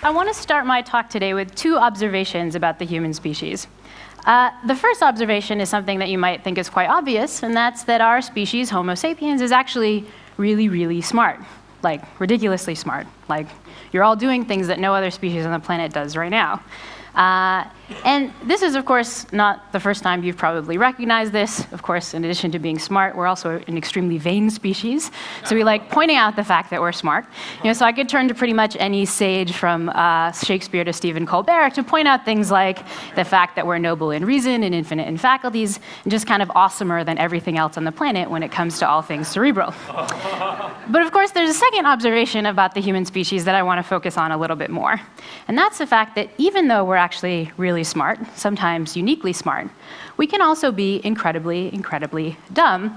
I want to start my talk today with two observations about the human species. The first observation is something that you might think is quite obvious, and that's that our species, Homo sapiens, is actually really, really smart, like ridiculously smart. Like, you're all doing things that no other species on the planet does right now. And this is, of course, not the first time you've probably recognized this. Of course, in addition to being smart, we're also an extremely vain species. So we like pointing out the fact that we're smart. So I could turn to pretty much any sage from Shakespeare to Stephen Colbert to point out things like the fact that we're noble in reason and infinite in faculties, and just kind of awesomer than everything else on the planet when it comes to all things cerebral. But of course, there's a second observation about the human species that I want to focus on a little bit more. And that's the fact that even though we're actually really smart, sometimes uniquely smart, we can also be incredibly, incredibly dumb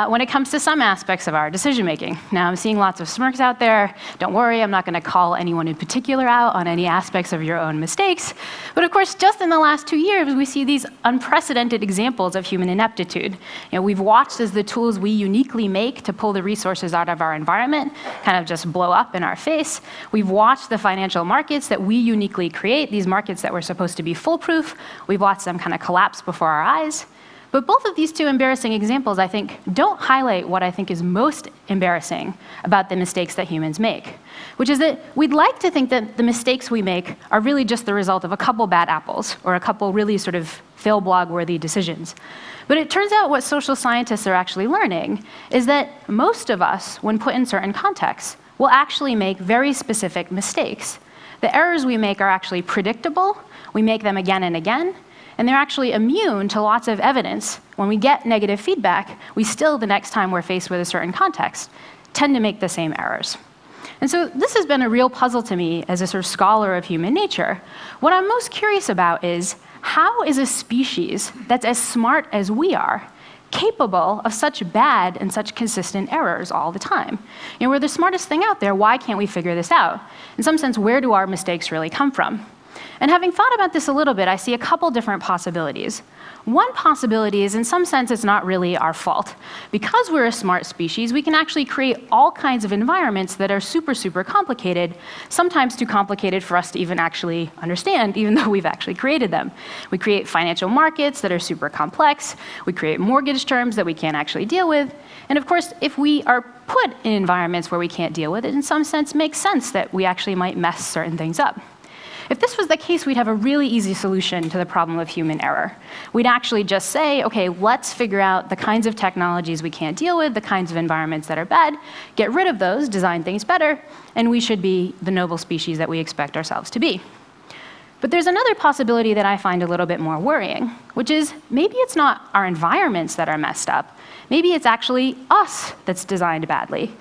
when it comes to some aspects of our decision-making. Now, I'm seeing lots of smirks out there. Don't worry, I'm not going to call anyone in particular out on any aspects of your own mistakes. But of course, just in the last 2 years, we see these unprecedented examples of human ineptitude. We've watched as the tools we uniquely make to pull the resources out of our environment kind of just blow up in our face. We've watched the financial markets that we uniquely create, these markets that were supposed to be foolproof. We've watched them kind of collapse before our eyes. But both of these two embarrassing examples, I think, don't highlight what I think is most embarrassing about the mistakes that humans make, which is that we'd like to think that the mistakes we make are really just the result of a couple bad apples or a couple really sort of fail blog-worthy decisions. But it turns out what social scientists are actually learning is that most of us, when put in certain contexts, will actually make very specific mistakes. The errors we make are actually predictable. We make them again and again. And they're actually immune to lots of evidence. When we get negative feedback, we still, the next time we're faced with a certain context, tend to make the same errors. And so this has been a real puzzle to me as a sort of scholar of human nature. What I'm most curious about is, how is a species that's as smart as we are capable of such bad and such consistent errors all the time? We're the smartest thing out there. Why can't we figure this out? In some sense, where do our mistakes really come from? And having thought about this a little bit, I see a couple different possibilities. One possibility is, in some sense, it's not really our fault. Because we're a smart species, we can actually create all kinds of environments that are super, super complicated, sometimes too complicated for us to even actually understand, even though we've actually created them. We create financial markets that are super complex. We create mortgage terms that we can't actually deal with. And of course, if we are put in environments where we can't deal with it, in some sense, makes sense that we actually might mess certain things up. If this was the case, we'd have a really easy solution to the problem of human error. We'd actually just say, okay, let's figure out the kinds of technologies we can't deal with, the kinds of environments that are bad, get rid of those, design things better, and we should be the noble species that we expect ourselves to be. But there's another possibility that I find a little bit more worrying, which is maybe it's not our environments that are messed up. Maybe it's actually us that's designed badly.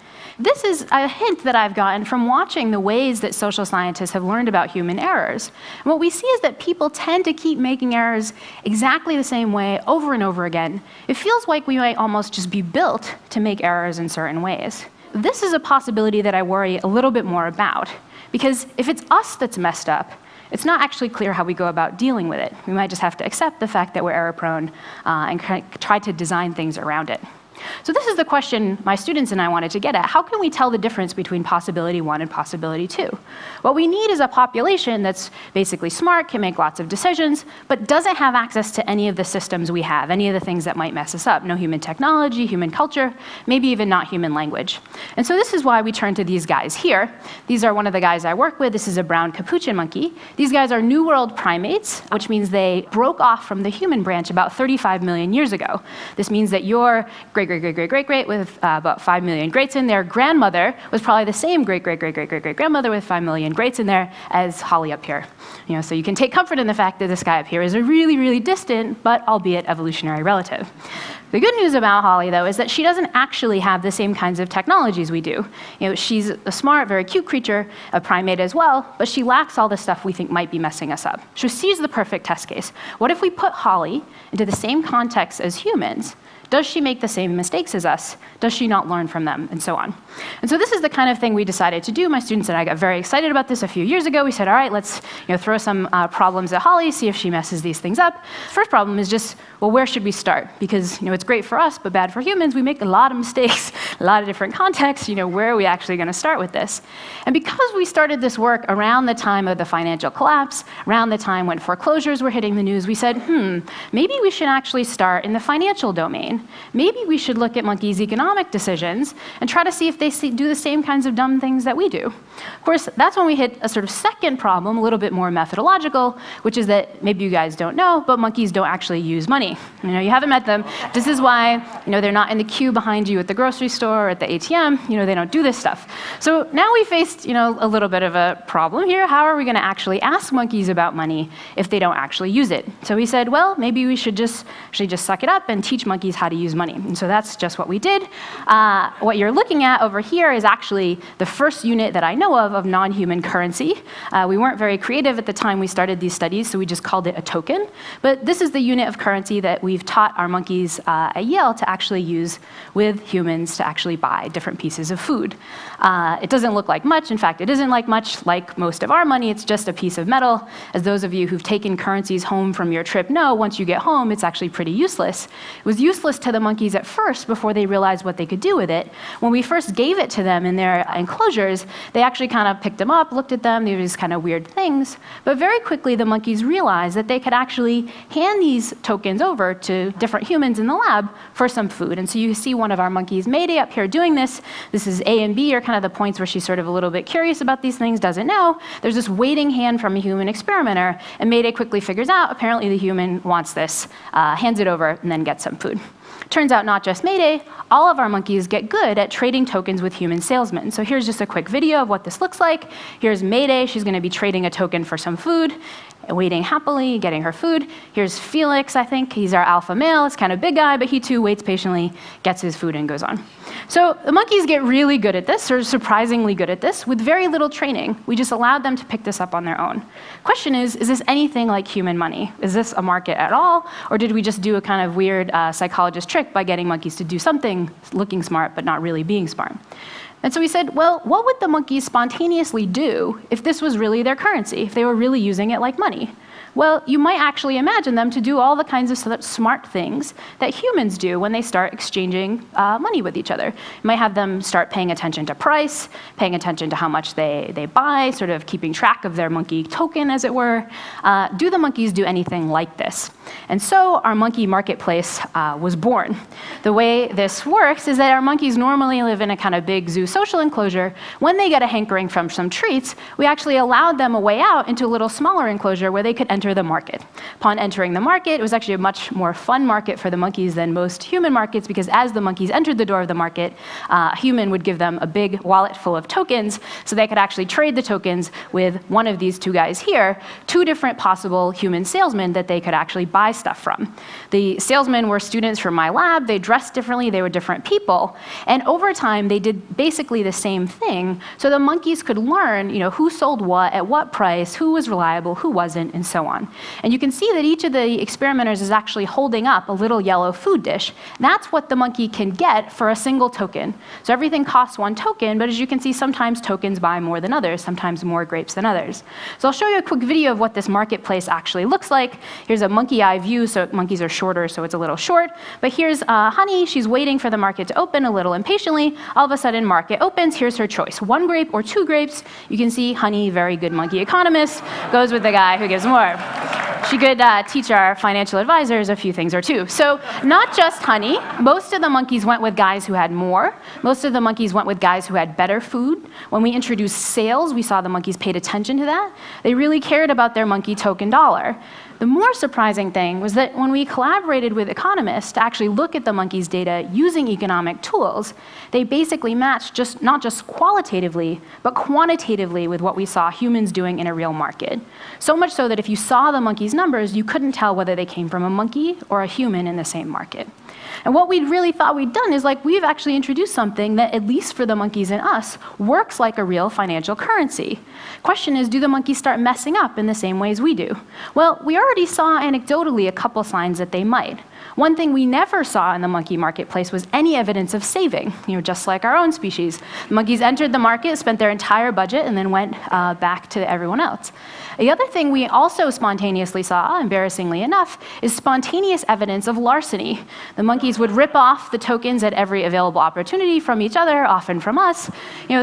This is a hint that I've gotten from watching the ways that social scientists have learned about human errors. And what we see is that people tend to keep making errors exactly the same way over and over again. It feels like we might almost just be built to make errors in certain ways. This is a possibility that I worry a little bit more about, because if it's us that's messed up, it's not actually clear how we go about dealing with it. We might just have to accept the fact that we're error-prone and try to design things around it. So this is the question my students and I wanted to get at. How can we tell the difference between possibility 1 and possibility 2? What we need is a population that's basically smart, can make lots of decisions, but doesn't have access to any of the systems we have, any of the things that might mess us up. No human technology, human culture, maybe even not human language. And so this is why we turn to these guys here. These are one of the guys I work with. This is a brown capuchin monkey. These guys are New World primates, which means they broke off from the human branch about 35 million years ago. This means that your great-great-great-great-great with about 5 million greats in their grandmother was probably the same great-great-great-great-great-grandmother with 5 million greats in there as Holly up here. So you can take comfort in the fact that this guy up here is a really, really distant, but albeit evolutionary relative. The good news about Holly, though, is that she doesn't actually have the same kinds of technologies we do. She's a smart, very cute creature, a primate as well, but she lacks all the stuff we think might be messing us up. So she's the perfect test case. What if we put Holly into the same context as humans? Does she make the same mistakes as us? Does she not learn from them? And so on. And so this is the kind of thing we decided to do. My students and I got very excited about this a few years ago. We said, all right, let's throw some problems at Holly, see if she messes these things up. First problem is just, well, where should we start? Because it's great for us, but bad for humans. We make a lot of mistakes, a lot of different contexts. Where are we actually going to start with this? And because we started this work around the time of the financial collapse, around the time when foreclosures were hitting the news, we said, maybe we should actually start in the financial domain. Maybe we should look at monkeys' economic decisions and try to see if they do the same kinds of dumb things that we do. Of course, that's when we hit a sort of second problem, a little bit more methodological, which is that maybe you guys don't know, but monkeys don't actually use money. You haven't met them. This is why they're not in the queue behind you at the grocery store or at the ATM. They don't do this stuff. So now we faced a little bit of a problem here. How are we going to actually ask monkeys about money if they don't actually use it? So we said, well, maybe we should just suck it up and teach monkeys how to use money. And so that's just what we did. What you're looking at over here is actually the first unit that I know of non-human currency. We weren't very creative at the time we started these studies, so we just called it a token. But this is the unit of currency that we've taught our monkeys at Yale to actually use with humans to actually buy different pieces of food. It doesn't look like much. In fact, it isn't like much like most of our money. It's just a piece of metal. As those of you who've taken currencies home from your trip know, once you get home, it's actually pretty useless. It was useless to the monkeys at first before they realized what they could do with it. When we first gave it to them in their enclosures, they actually kind of picked them up, looked at them, they were these kind of weird things. But very quickly, the monkeys realized that they could actually hand these tokens over to different humans in the lab for some food. And so you see one of our monkeys, Mayday, up here doing this. This is A and B are kind of the points where she's sort of a little bit curious about these things, doesn't know. There's this waiting hand from a human experimenter, and Mayday quickly figures out, apparently the human wants this, hands it over, and then gets some food. Turns out not just Mayday, all of our monkeys get good at trading tokens with human salesmen. So here's just a quick video of what this looks like. Here's Mayday. She's going to be trading a token for some food, waiting happily, getting her food. Here's Felix, I think. He's our alpha male. It's kind of a big guy, but he too waits patiently, gets his food, and goes on. So the monkeys get really good at this, or surprisingly good at this, with very little training. We just allowed them to pick this up on their own. Question is this anything like human money? Is this a market at all? Or did we just do a kind of weird psychologist trick by getting monkeys to do something looking smart, but not really being smart? And so we said, well, what would the monkeys spontaneously do if this was really their currency, if they were really using it like money? Well, you might actually imagine them to do all the kinds of smart things that humans do when they start exchanging money with each other. You might have them start paying attention to price, paying attention to how much they buy, sort of keeping track of their monkey token, as it were. Do the monkeys do anything like this? And so our monkey marketplace was born. The way this works is that our monkeys normally live in a kind of big zoo social enclosure. When they get a hankering from some treats, we actually allowed them a way out into a little smaller enclosure where they could enter the market. Upon entering the market, it was actually a much more fun market for the monkeys than most human markets, because as the monkeys entered the door of the market, a human would give them a big wallet full of tokens, so they could actually trade the tokens with one of these two guys here, two different possible human salesmen that they could actually buy stuff from. The salesmen were students from my lab. They dressed differently. They were different people. And over time, they did basically the same thing, so the monkeys could learn who sold what, at what price, who was reliable, who wasn't, and so on. And you can see that each of the experimenters is actually holding up a little yellow food dish. That's what the monkey can get for a single token. So everything costs one token, but as you can see, sometimes tokens buy more than others, sometimes more grapes than others. So I'll show you a quick video of what this marketplace actually looks like. Here's a monkey eye view, so monkeys are shorter, so it's a little short. But here's Honey. She's waiting for the market to open a little impatiently. All of a sudden, market opens. Here's her choice: 1 grape or 2 grapes. You can see Honey, very good monkey economist, goes with the guy who gives more. She could teach our financial advisors a few things or two. So not just Honey. Most of the monkeys went with guys who had more. Most of the monkeys went with guys who had better food. When we introduced sales, we saw the monkeys paid attention to that. They really cared about their monkey token dollar. The more surprising thing was that when we collaborated with economists to actually look at the monkeys' data using economic tools, they basically matched not just qualitatively, but quantitatively with what we saw humans doing in a real market. So much so that if you saw the monkeys' numbers, you couldn't tell whether they came from a monkey or a human in the same market. And what we really thought we'd done is we've actually introduced something that, at least for the monkeys and us, works like a real financial currency. Question is, do the monkeys start messing up in the same ways we do? Well, we already saw anecdotally a couple signs that they might. One thing we never saw in the monkey marketplace was any evidence of saving, just like our own species. The monkeys entered the market, spent their entire budget, and then went back to everyone else. The other thing we also spontaneously saw, embarrassingly enough, is spontaneous evidence of larceny. The monkeys would rip off the tokens at every available opportunity from each other, often from us,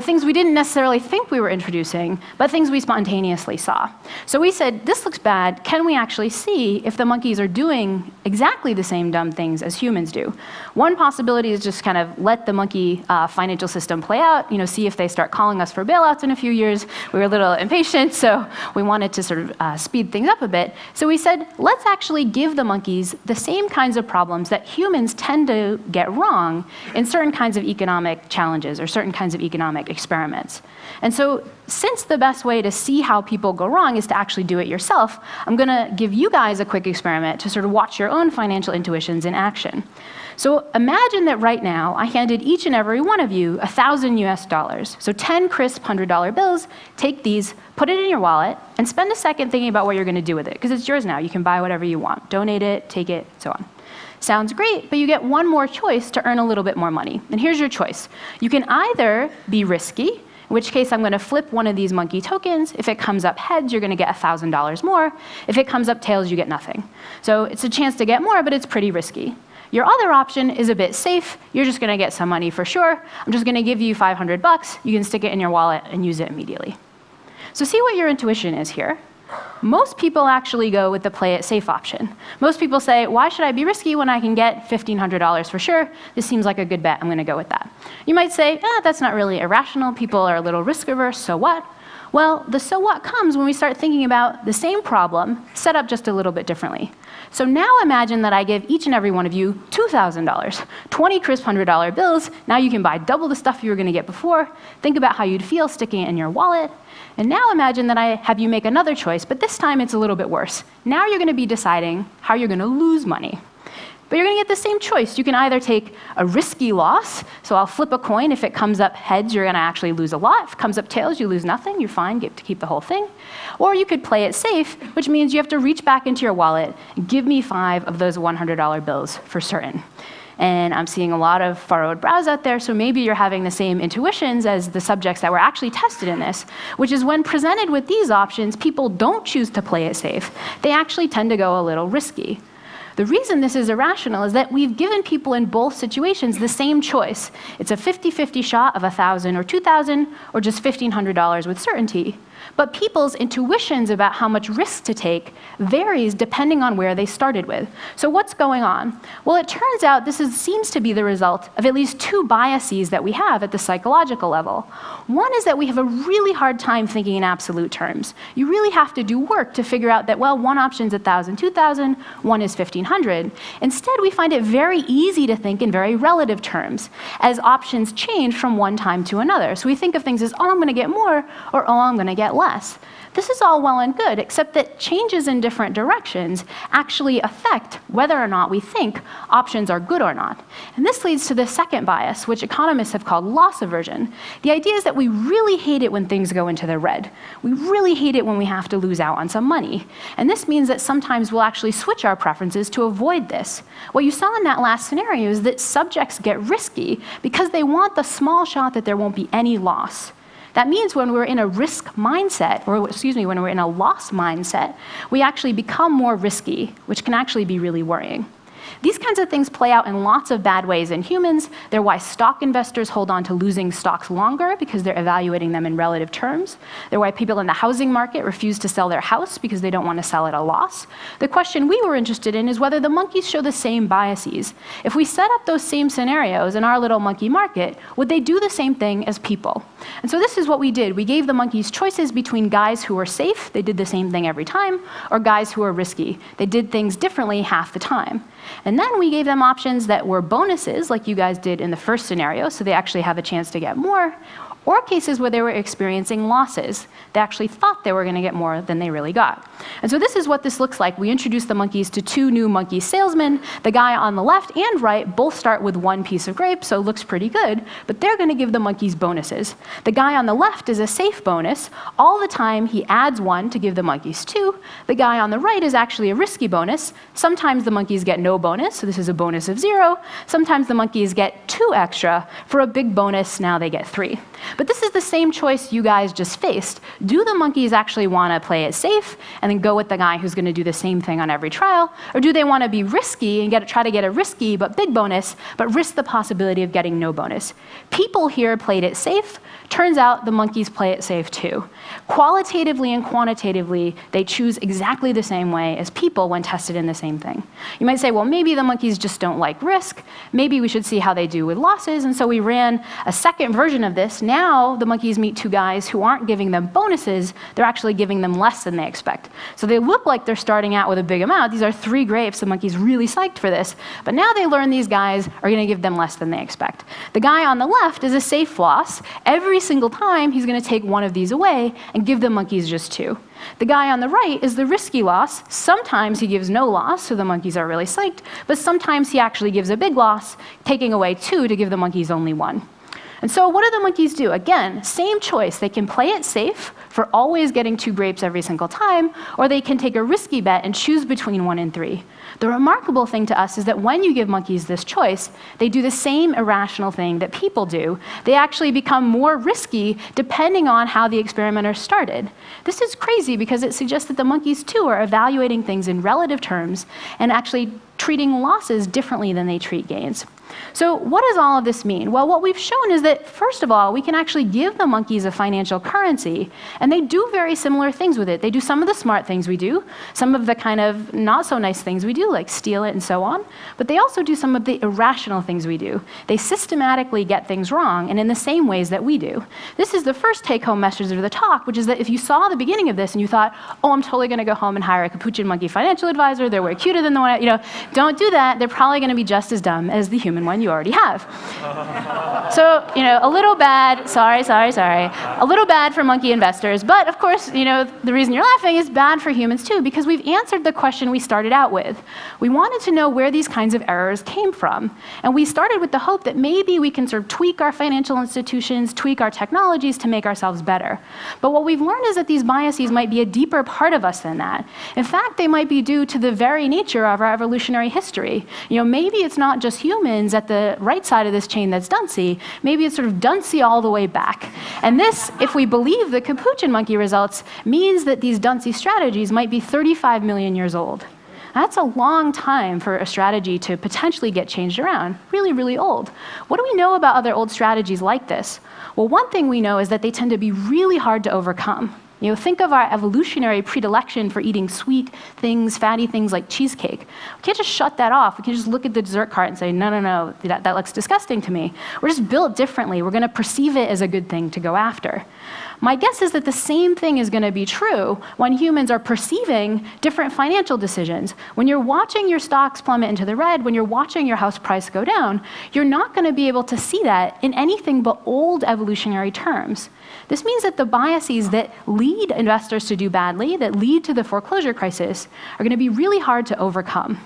things we didn't necessarily think we were introducing, but things we spontaneously saw. So we said, this looks bad. Can we actually see if the monkeys are doing exactly the same dumb things as humans do? One possibility is just kind of let the monkey financial system play out, see if they start calling us for bailouts in a few years. We were a little impatient, so we wanted to sort of speed things up a bit. So we said, let's actually give the monkeys the same kinds of problems that humans tend to get wrong in certain kinds of economic challenges or certain kinds of economic experiments. And so since the best way to see how people go wrong is to actually do it yourself, I'm going to give you guys a quick experiment to sort of watch your own financial intuitions in action. So imagine that right now I handed each and every one of you $1,000 US. So 10 crisp $100 bills. Take these, put it in your wallet, and spend a second thinking about what you're going to do with it, because it's yours now. You can buy whatever you want. Donate it, take it, so on. Sounds great, but you get one more choice to earn a little bit more money. And here's your choice. You can either be risky, in which case I'm going to flip one of these monkey tokens. If it comes up heads, you're going to get $1,000 more. If it comes up tails, you get nothing. So it's a chance to get more, but it's pretty risky. Your other option is a bit safe. You're just going to get some money for sure. I'm just going to give you $500. You can stick it in your wallet and use it immediately. So see what your intuition is here. Most people actually go with the play it safe option. Most people say, why should I be risky when I can get $1,500 for sure? This seems like a good bet. I'm going to go with that. You might say, that's not really irrational. People are a little risk averse, so what? Well, the so what comes when we start thinking about the same problem set up just a little bit differently. So now imagine that I give each and every one of you $2,000, 20 crisp $100 bills. Now you can buy double the stuff you were going to get before. Think about how you'd feel sticking it in your wallet. And now imagine that I have you make another choice, but this time it's a little bit worse. Now you're going to be deciding how you're going to lose money. But you're going to get the same choice. You can either take a risky loss, so I'll flip a coin. If it comes up heads, you're going to actually lose a lot. If it comes up tails, you lose nothing. You're fine, get to keep the whole thing. Or you could play it safe, which means you have to reach back into your wallet and give me 5 of those $100 bills for certain. And I'm seeing a lot of furrowed brows out there, so maybe you're having the same intuitions as the subjects that were actually tested in this, which is when presented with these options, people don't choose to play it safe. They actually tend to go a little risky. The reason this is irrational is that we've given people in both situations the same choice. It's a 50-50 shot of $1,000 or $2,000, or just $1,500 with certainty. But people's intuitions about how much risk to take varies depending on where they started with. So what's going on? Well, it turns out this seems to be the result of at least 2 biases that we have at the psychological level. One is that we have a really hard time thinking in absolute terms. You really have to do work to figure out that, well, one option's $1,000, $2,000, one is $1,500. Instead, we find it very easy to think in very relative terms, as options change from one time to another. So we think of things as, oh, I'm going to get more, or oh, I'm going to get less. This is all well and good, except that changes in different directions actually affect whether or not we think options are good or not. And this leads to the second bias, which economists have called loss aversion. The idea is that we really hate it when things go into the red. We really hate it when we have to lose out on some money. And this means that sometimes we'll actually switch our preferences to avoid this. What you saw in that last scenario is that subjects get risky because they want the small shot that there won't be any loss. That means when we're in a risk mindset, or when we're in a loss mindset, we actually become more risky, which can actually be really worrying. These kinds of things play out in lots of bad ways in humans. They're why stock investors hold on to losing stocks longer, because they're evaluating them in relative terms. They're why people in the housing market refuse to sell their house because they don't want to sell at a loss. The question we were interested in is whether the monkeys show the same biases. If we set up those same scenarios in our little monkey market, would they do the same thing as people? And so this is what we did. We gave the monkeys choices between guys who were safe, they did the same thing every time, or guys who were risky. They did things differently half the time. And then we gave them options that were bonuses, like you guys did in the first scenario, so they actually have a chance to get more, or cases where they were experiencing losses. They actually thought they were going to get more than they really got. And so this is what this looks like. We introduced the monkeys to 2 new monkey salesmen. The guy on the left and right both start with 1 piece of grape, so it looks pretty good, but they're going to give the monkeys bonuses. The guy on the left is a safe bonus. All the time, he adds 1 to give the monkeys 2. The guy on the right is actually a risky bonus. Sometimes the monkeys get no bonus, so this is a bonus of 0. Sometimes the monkeys get 2 extra. For a big bonus, now they get 3. But this is the same choice you guys just faced. Do the monkeys actually want to play it safe and then go with the guy who's going to do the same thing on every trial? Or do they want to be risky and try to get a risky but big bonus, but risk the possibility of getting no bonus? People here played it safe. Turns out the monkeys play it safe too. Qualitatively and quantitatively, they choose exactly the same way as people when tested in the same thing. You might say, well, maybe the monkeys just don't like risk. Maybe we should see how they do with losses. And so we ran a second version of this. Now the monkeys meet 2 guys who aren't giving them bonuses. They're actually giving them less than they expect. So they look like they're starting out with a big amount. These are 3 grapes. The monkey's really psyched for this. But now they learn these guys are going to give them less than they expect. The guy on the left is a safe loss. Every single time, he's going to take 1 of these away and give the monkeys just 2. The guy on the right is the risky loss. Sometimes he gives no loss, so the monkeys are really psyched, but sometimes he actually gives a big loss, taking away 2 to give the monkeys only 1. And so what do the monkeys do? Again, same choice. They can play it safe for always getting 2 grapes every single time, or they can take a risky bet and choose between 1 and 3. The remarkable thing to us is that when you give monkeys this choice, they do the same irrational thing that people do. They actually become more risky depending on how the experimenter started. This is crazy because it suggests that the monkeys too are evaluating things in relative terms and actually treating losses differently than they treat gains. So what does all of this mean? Well, what we've shown is that, first of all, we can actually give the monkeys a financial currency, and they do very similar things with it. They do some of the smart things we do, some of the kind of not so nice things we do, like steal it and so on, but they also do some of the irrational things we do. They systematically get things wrong, and in the same ways that we do. This is the first take-home message of the talk, which is that if you saw the beginning of this and you thought, oh, I'm totally going to go home and hire a capuchin monkey financial advisor, they're way cuter than the one, don't do that. They're probably going to be just as dumb as the human one you already have. So, a little bad, sorry, a little bad for monkey investors, but of course, the reason you're laughing is bad for humans too, because we've answered the question we started out with. We wanted to know where these kinds of errors came from, and we started with the hope that maybe we can sort of tweak our financial institutions, tweak our technologies to make ourselves better. But what we've learned is that these biases might be a deeper part of us than that. In fact, they might be due to the very nature of our evolutionary history. Maybe it's not just humans at the right side of this chain that's duncy. Maybe it's sort of duncy all the way back. And this, if we believe the capuchin monkey results, means that these duncy strategies might be 35 million years old. That's a long time for a strategy to potentially get changed around. Really, really old. What do we know about other old strategies like this? Well, one thing we know is that they tend to be really hard to overcome. Think of our evolutionary predilection for eating sweet things, fatty things like cheesecake. We can't just shut that off. We can just look at the dessert cart and say, no, that looks disgusting to me. We're just built differently. We're going to perceive it as a good thing to go after. My guess is that the same thing is going to be true when humans are perceiving different financial decisions. When you're watching your stocks plummet into the red, when you're watching your house price go down, you're not going to be able to see that in anything but old evolutionary terms. This means that the biases that lead investors to do badly, that lead to the foreclosure crisis, are going to be really hard to overcome.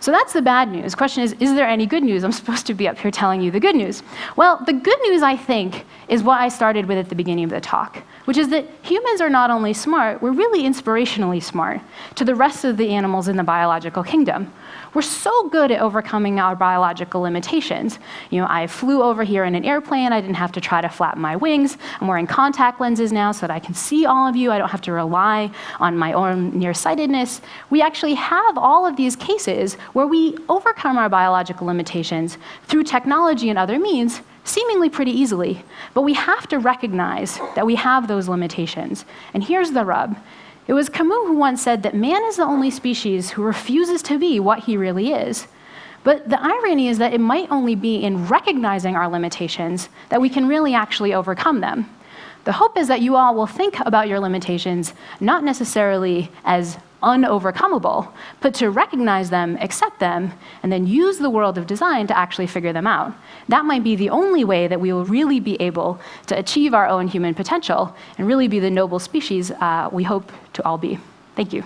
So that's the bad news. The question is there any good news? I'm supposed to be up here telling you the good news. Well, the good news, I think, is what I started with at the beginning of the talk, which is that humans are not only smart, we're really inspirationally smart to the rest of the animals in the biological kingdom. We're so good at overcoming our biological limitations. I flew over here in an airplane. I didn't have to try to flap my wings. I'm wearing contact lenses now so that I can see all of you. I don't have to rely on my own nearsightedness. We actually have all of these cases where we overcome our biological limitations through technology and other means seemingly pretty easily. But we have to recognize that we have those limitations. And here's the rub. It was Camus who once said that man is the only species who refuses to be what he really is. But the irony is that it might only be in recognizing our limitations that we can really actually overcome them. The hope is that you all will think about your limitations not necessarily as unovercomable, but to recognize them, accept them, and then use the world of design to actually figure them out. That might be the only way that we will really be able to achieve our own human potential and really be the noble species we hope to all be. Thank you.